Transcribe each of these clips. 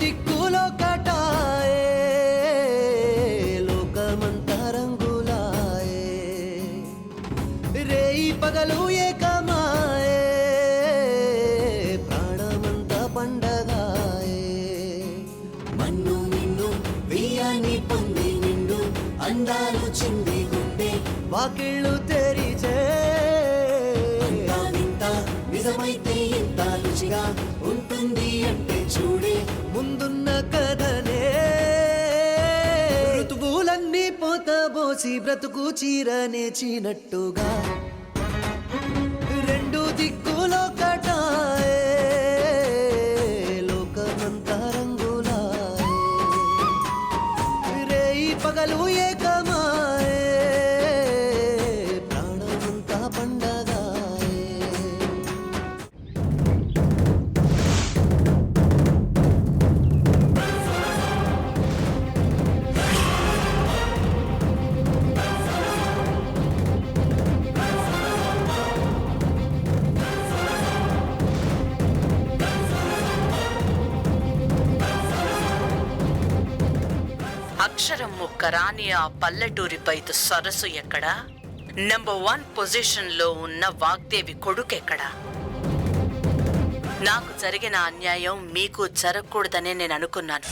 దిక్కులో కటాయే లోకమంతా రంగులాయే రేయి పగలు ఏకమాయే ప్రాణమంతా పండగాయే మన్ను నిన్ను బియ్యాన్ని పొంది నిండు అందాలు చింది గుండె వాకిళ్ళు తెరిచే నిజమైతే ఎంత రుచిగా ఉంటుంది అంటే చూడే ముందున్న కథనే ఋతువులన్నీ పోతబోసి బ్రతుకు చీరనేచినట్టుగా రెండు దిక్కులో కటాయే లోకమంతా రంగులాయే రేయి పగలు ఏకమాయే ప్రాణమంతా పండగాయే అక్షరం ముక్కరాని ఆ పల్లెటూరి పైతు సరస్సు ఎక్కడా? నంబర్ 1 పొజిషన్ లో ఉన్న వాగ్దేవి కొడుకెక్కడా? నాకు జరిగిన అన్యాయం మీకు జరగకూడదనే నేను అనుకున్నాను.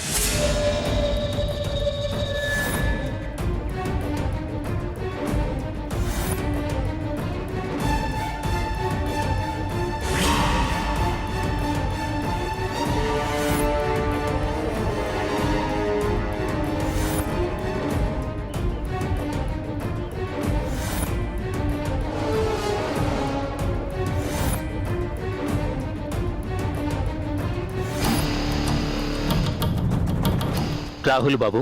రాహుల్ బాబు,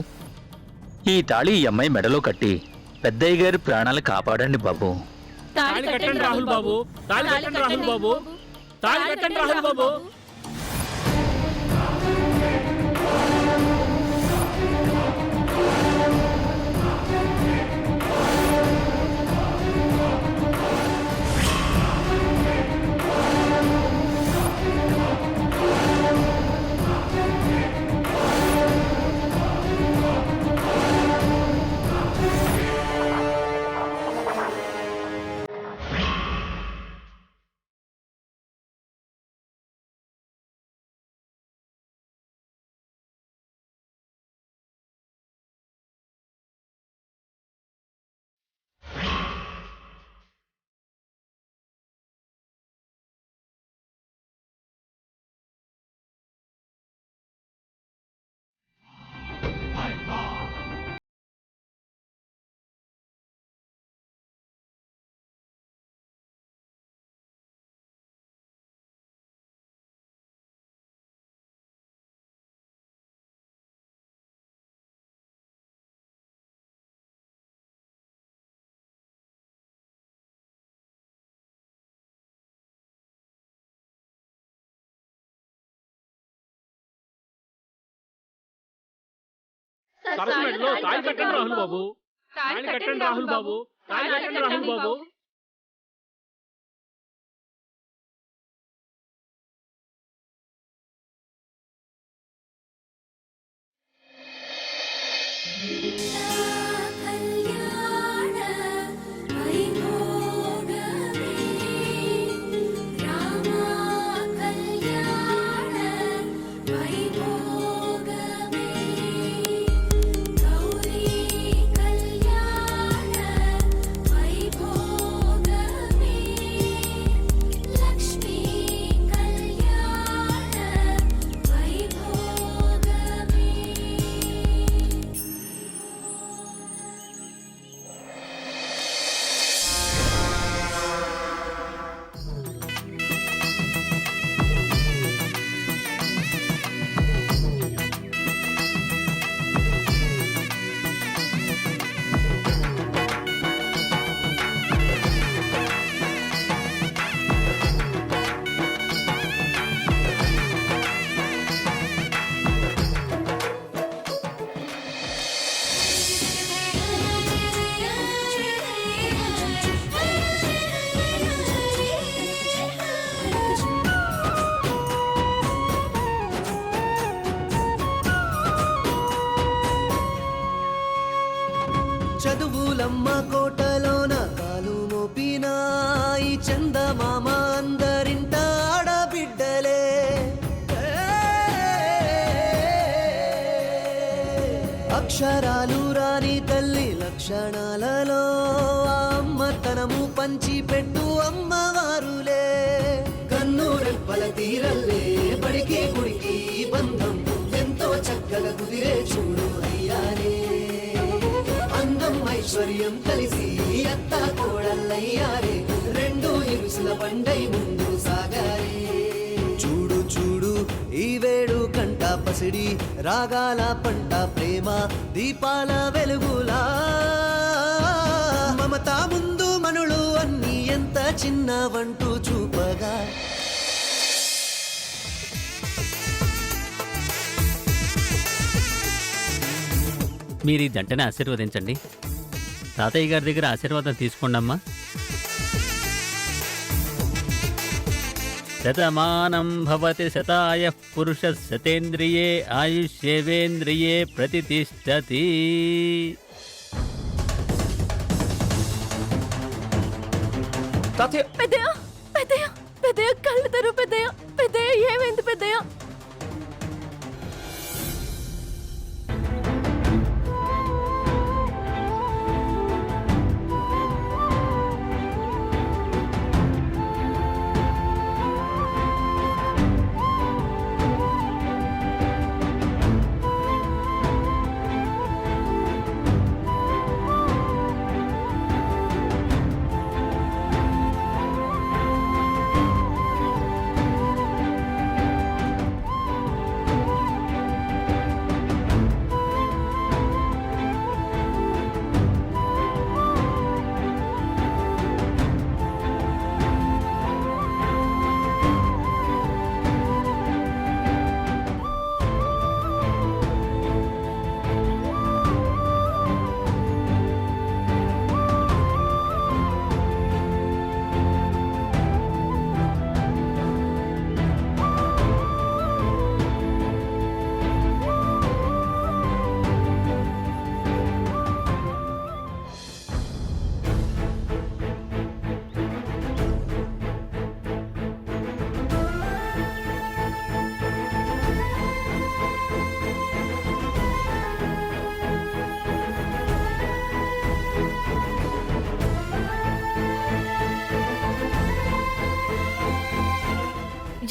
ఈ తాళి ఈ అమ్మాయి మెడలో కట్టి పెద్దయ్య గారి ప్రాణాలు కాపాడండి బాబు. తాళి కట్టండి రాహుల్ బాబు, తాళి కట్టండి రాహుల్ బాబు, తాళి కట్టండి రాహుల్ బాబు. సరస్సు మెడలో తాళి కట్టండి రాహుల్ బాబు, తాళి కట్టండి రాహుల్ బాబు, తాళి కట్టండి రాహుల్ బాబు. వైభోగమే సిరులమ్మ కోటలోన కాలు మోపిన ఈ చందమామ అందరింట ఆడబిడ్డలే. అక్షరాలు రాని తల్లి లక్షణాలలో ఆ అమ్మతనము పంచిపెట్టు అమ్మవారులే. కన్నూరెప్పల తీరల్లే బడికి గుడికి బంధం ఎంతో చక్కగా కుదిరే చూడు అయ్యారే. అందం ఐశ్వర్యం కలిసి అత్త కోడల్లయ్యారే, రెండు ఇరుసుల బండై ముందు సాగారే. చూడు చూడు ఈ వేడు కంట పసిడి రాగాల పంట ప్రేమ దీపాల వెలుగులా. మమత ముందు మనులు అన్ని ఎంత చిన్నవంటూ చూపగా. మీరు ఈ జంటని ఆశీర్వదించండి. తాతయ్య గారి దగ్గర ఆశీర్వాదం తీసుకోండి అమ్మా. శతమానం భవతి శతాయ పురుష శతేంద్రియే ఆయుష్యేవేంద్రియే ప్రతిష్టతి. పెద్దయ్య పెద్దయ్య పెద్దయ్య కళ్ళు తెరు పెద్దయ్య. పెద్దయ్య ఏమైంది పెద్దయ్య?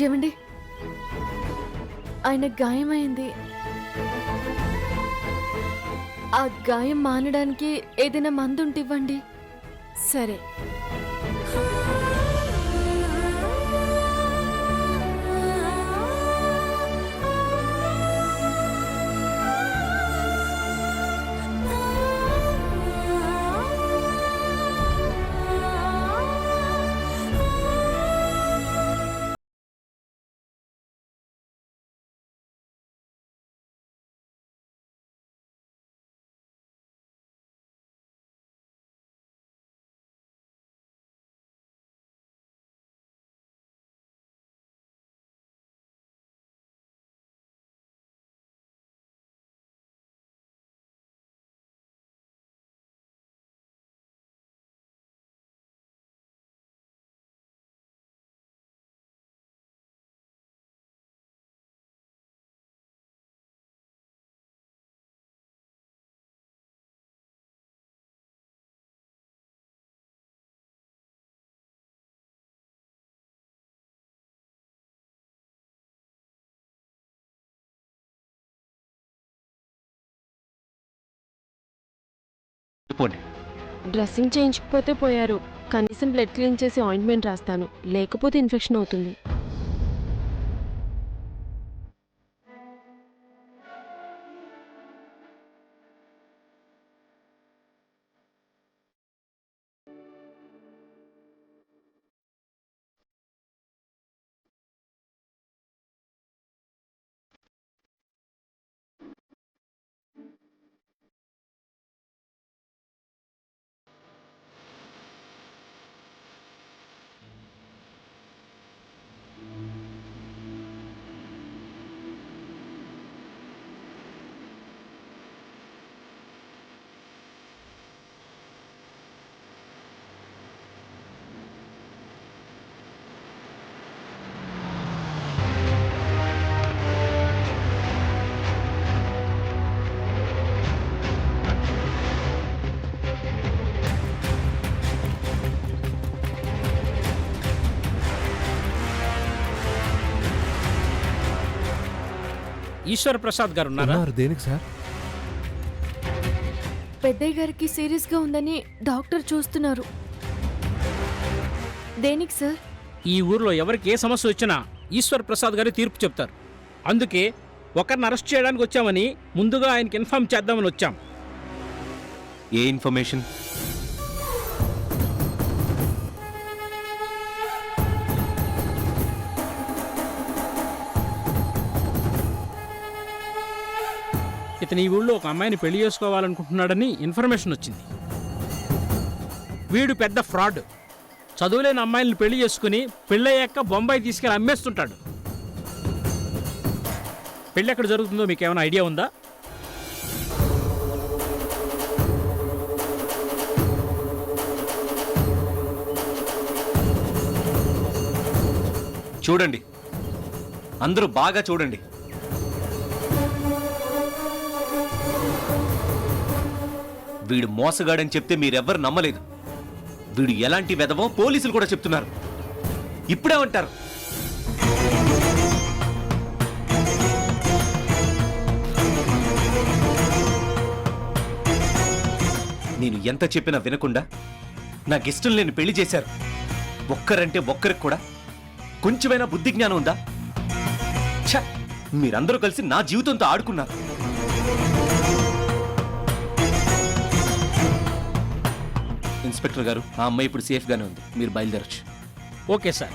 ఏమండి, ఆయన గాయమైంది. ఆ గాయం మానడానికి ఏదైనా మందు ఉంటే ఇవ్వండి. సరే. పోనీ. డ్రెస్సింగ్ చేయించకపోతే పోయారు. కనీసం బ్లడ్ క్లీన్ చేసి ఆయింట్మెంట్ రాస్తాను, లేకపోతే ఇన్ఫెక్షన్ అవుతుంది. ఈశ్వర్ ప్రసాద్ గారు ఉన్నారా? దేనికి సార్? పెద్దయ్య గారికి సీరియస్గా ఉందని డాక్టర్ చూస్తున్నారు. దేనికి సార్? ఈ ఊర్లో ఎవరికి ఏ సమస్య వచ్చినా ఈశ్వర్ ప్రసాద్ గారు తీర్పు చెప్తారు. అందుకే ఒకరిని అరెస్ట్ చేయడానికి వచ్చామని ముందుగా ఆయనకి ఇన్ఫార్మ్ చేద్దామని వచ్చాం. ఏ ఇన్ఫర్మేషన్? ఇతను ఈ ఊళ్ళో ఒక అమ్మాయిని పెళ్లి చేసుకోవాలనుకుంటున్నాడని ఇన్ఫర్మేషన్ వచ్చింది. వీడు పెద్ద ఫ్రాడ్. చదువులేని అమ్మాయిలను పెళ్లి చేసుకుని పెళ్ళయ్యాక బొంబాయి తీసుకెళ్ళి అమ్మేస్తుంటాడు. పెళ్ళి ఎక్కడ జరుగుతుందో మీకు ఏమైనా ఐడియా ఉందా? చూడండి, అందరూ బాగా చూడండి. వీడు మోసగాడని చెప్తే మీరెవ్వరు నమ్మలేదు. వీడు ఎలాంటి వెధవో పోలీసులు కూడా చెప్తున్నారు. ఇప్పుడేమంటారు? నేను ఎంత చెప్పినా వినకుండా నాకిష్టం లేని పెళ్లి చేశారు. ఒక్కరంటే ఒక్కరికి కూడా కొంచెమైనా బుద్ధి జ్ఞానం ఉందా? ఛ! మీరందరూ కలిసి నా జీవితంతో ఆడుకున్నారు. ఇన్స్పెక్టర్ గారు, ఆ అమ్మాయి ఇప్పుడు సేఫ్గానే ఉంది. మీరు బయలుదేరచ్చు. Okay sir.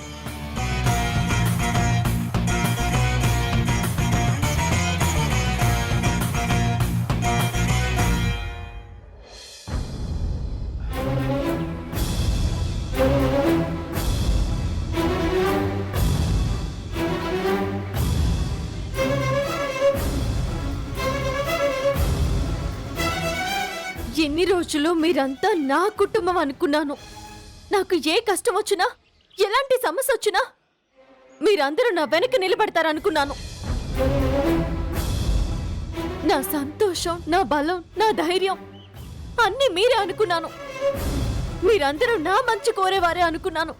ఎన్ని రోజులు మీరంతా నా కుటుంబం అనుకున్నాను. నాకు ఏ కష్టం వచ్చినా, ఎలాంటి సమస్య వచ్చినా మీరందరూ నా వెనక నిలబడతారనుకున్నాను. నా సంతోషం, నా బలం, నా ధైర్యం అన్నీ మీరే అనుకున్నాను. మీరందరూ నా మంచి కోరేవారే అనుకున్నాను.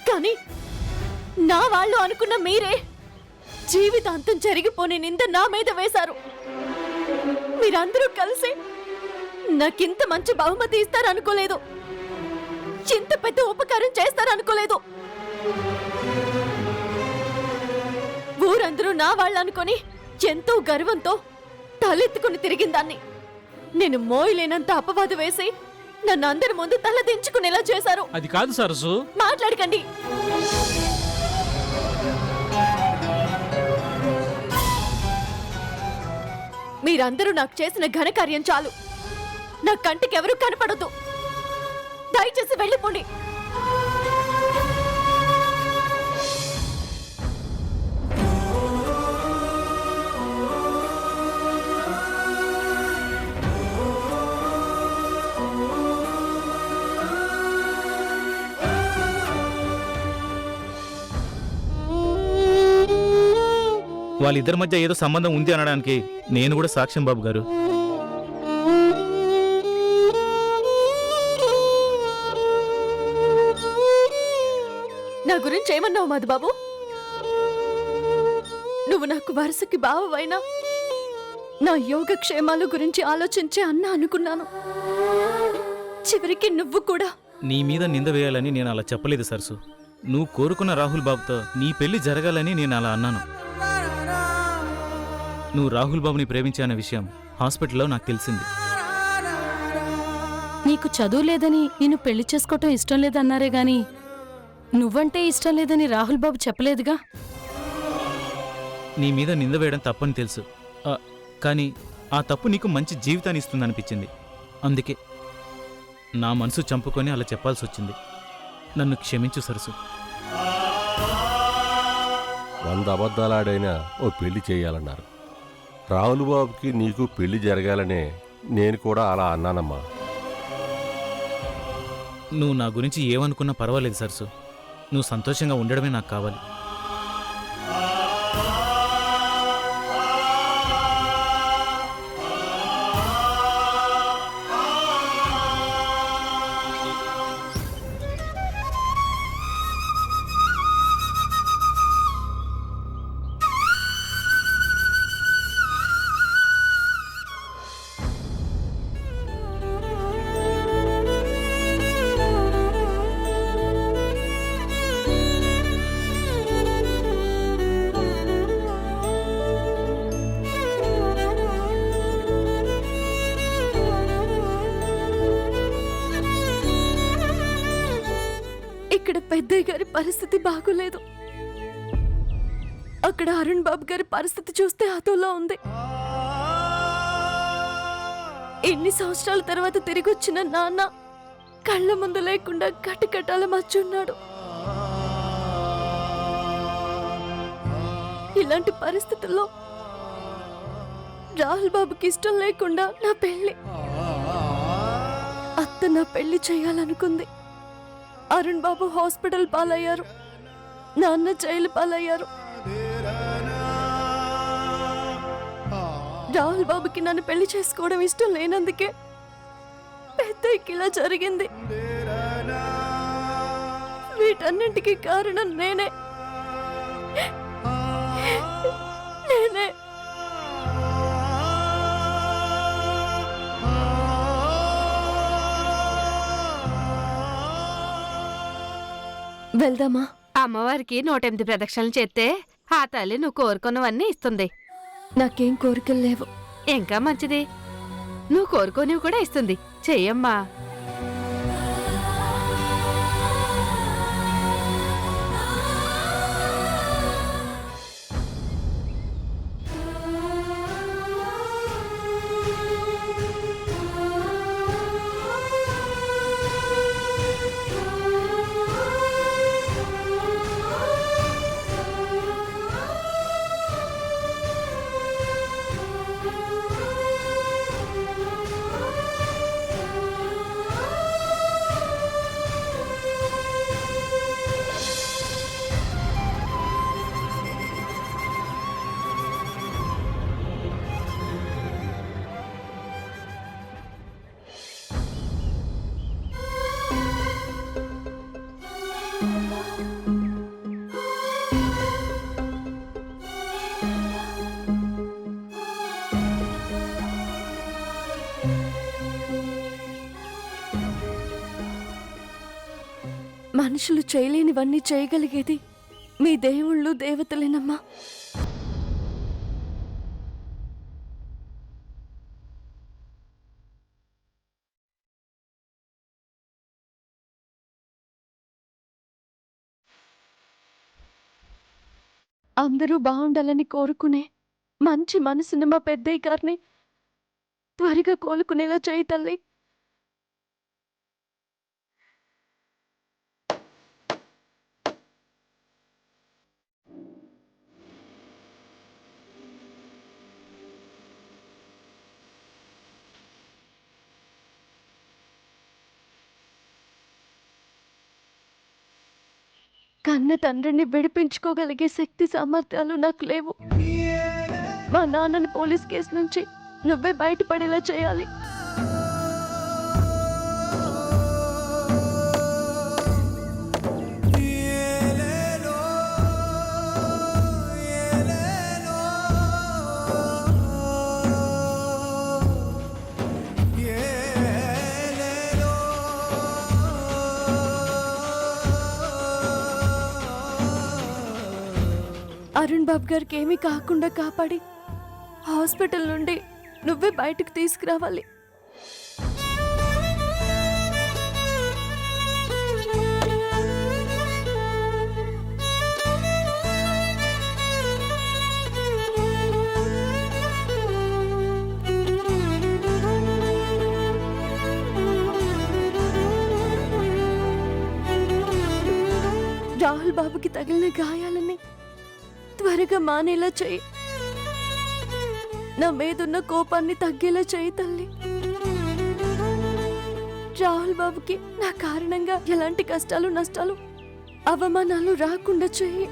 కానీ నా వాళ్ళు అనుకున్న మీరే జీవితాంతం జరిగిపోని నింద నా మీద వేశారు. మీరందరూ కలిసి నాకింత మంచి బహుమతి ఇస్తారనుకోలేదు. ఇంత పెద్ద ఉపకారం చేస్తారనుకోలేదు. ఊరందరూ నా వాళ్ళనుకొని ఎంతో గర్వంతో తలెత్తుకుని తిరిగిందాన్ని నేను మోయలేనంత అపవాదు వేసి నన్ను అందరి ముందు తల దించుకునేలా చేశారు. అది కాదు సరసు. మాట్లాడకండి. మీరందరూ నాకు చేసిన ఘనకార్యం చాలు. నా కంటికి ఎవరూ కనపడదు. దయచేసి వెళ్ళిపోండి. వాళ్ళిద్దరి మధ్య ఏదో సంబంధం ఉంది అనడానికి నేను కూడా సాక్ష్యం బాబు గారు. నా గురించి ఏమన్నావు మధుబాబు? నువ్వు నాకు వరుసకి బావైనా నా యోగక్షేమాల గురించి ఆలోచించే అన్నా అనుకున్నాను. చివరికి నువ్వు కూడా. నీ మీద నింద వేయాలని నేను అలా చెప్పలేదు సరసు. నువ్వు కోరుకున్న రాహుల్ బాబుతో నీ పెళ్లి జరగాలని నేను అలా అన్నాను. నువ్వు రాహుల్ బాబుని ప్రేమించాన విషయం హాస్పిటల్లో నాకు తెలిసింది. నీకు చదువు లేదని నేను పెళ్లి చేసుకోవటం ఇష్టం లేదన్నారే గాని నువ్వంటే ఇష్టం లేదని రాహుల్ బాబు చెప్పలేదుగా. నీ మీద నింద వేయడం తప్పని తెలుసు, కానీ ఆ తప్పు నీకు మంచి జీవితాన్ని ఇస్తుందనిపించింది. అందుకే నా మనసు చంపుకొని అలా చెప్పాల్సి వచ్చింది. నన్ను క్షమించు సరసు. 100 అబద్ధాలాడైనా ఓ పెళ్లి చేయాలన్నారు. రాహుల్ బాబుకి నీకు పెళ్లి జరగాలనే నేను కూడా అలా అన్నానమ్మా. నువ్వు నా గురించి ఏమనుకున్నా పర్వాలేదు సరసు. నువ్వు సంతోషంగా ఉండడమే నాకు కావాలి. పెద్దయ్య గారి పరిస్థితి బాగోలేదు. అక్కడ అరుణ్ బాబు గారి పరిస్థితి చూస్తే అదోలా ఉంది. ఎన్ని సంవత్సరాల తర్వాత తిరిగి వచ్చిన నాన్న కళ్ళ ముందు లేకుండా కట్టకట్టాల మర్చున్నాడు. ఇలాంటి పరిస్థితుల్లో రాహుల్ బాబుకి ఇష్టం లేకుండా నా పెళ్లి, అత్త నా పెళ్లి చేయాలనుకుంది. అరుణ్ బాబు హాస్పిటల్ పాలయ్యారు, నాన్న జైలు పాలయ్యారు. రాహుల్ బాబుకి నన్ను పెళ్లి చేసుకోవడం ఇష్టం లేనందుకే పెద్దయ్యకి ఇలా జరిగింది. వీటన్నింటికి కారణం నేనే. వెళ్దామా? అమ్మవారికి 108 ప్రదక్షిణలు చేస్తే ఆ తల్లి నువ్వు కోరుకున్నవన్నీ ఇస్తుంది. నాకేం కోరికలు లేవు. ఇంకా మంచిది, నువ్వు కోరుకోనివి కూడా ఇస్తుంది. చెయ్యమ్మా. మనుషులు చేయలేనివన్నీ చేయగలిగేది మీ దేవుళ్ళు దేవతలేనమ్మా. అందరూ బాగుండాలని కోరుకునే మంచి మనసున్న మా పెద్దయ్య గారిని త్వరగా కోలుకునేలా చేయి తల్లి. కన్న తండ్రిని విడిపించుకోగలిగే శక్తి సామర్థ్యాలు నాకు లేవు. మా నాన్నని పోలీస్ కేసు నుంచి నువ్వే బయటపడేలా చేయాలి. అరుణ్ బాబు గారికి ఏమీ కాకుండా కాపాడి హాస్పిటల్ నుండి నువ్వే బయటకు తీసుకురావాలి. రాహుల్ బాబుకి తగిలిన గాయాలని త్వరగా మానేలా చెయ్యి. నా మీదున్న కోపాన్ని తగ్గేలా చెయ్యి తల్లి. రాహుల్ బాబుకి నా కారణంగా ఎలాంటి కష్టాలు నష్టాలు అవమానాలు రాకుండా చెయ్యి.